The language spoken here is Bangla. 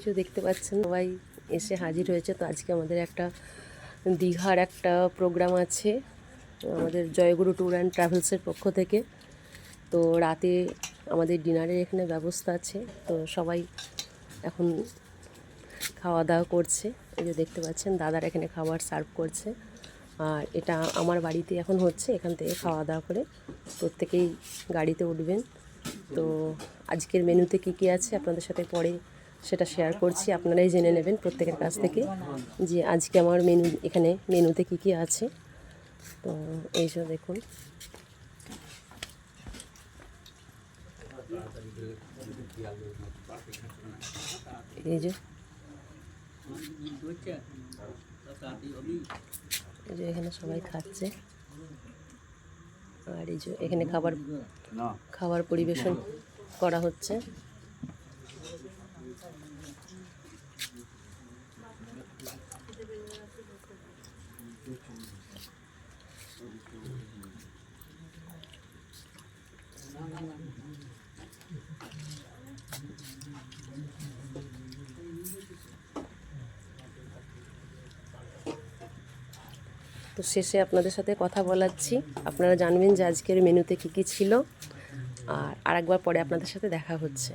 কিছু দেখতে পাচ্ছেন, সবাই এসে হাজির হয়েছে। তো আজকে আমাদের একটা দীঘার একটা প্রোগ্রাম আছে আমাদের জয়গুরু ট্যুর অ্যান্ড ট্রাভেলসের পক্ষ থেকে। তো রাতে আমাদের ডিনারের এখানে ব্যবস্থা আছে। তো সবাই এখন খাওয়া দাওয়া করছে। এই যে দেখতে পাচ্ছেন দাদারা এখানে খাবার সার্ভ করছে। আর এটা আমার বাড়িতে এখন হচ্ছে, এখান থেকে খাওয়া দাওয়া করে প্রত্যেকেই গাড়িতে উঠবেন। তো আজকের মেনুতে কী কী আছে আপনাদের সাথে পরে সেটা শেয়ার করছি, আপনারাই জেনে নেবেন প্রত্যেকের কাছ থেকে যে আজকে আমার এখানে মেনুতে কী কী আছে। তো এই যে দেখুন, এই যে এখানে সবাই খাচ্ছে। আর এই যে এখানে খাবার পরিবেশন করা হচ্ছে। তো শেষে আপনাদের সাথে কথা বলাচ্ছি, আপনারা জানবেন যে আজকের মেনুতে কী কী ছিল। আর আরেকবার পরে আপনাদের সাথে দেখা হচ্ছে।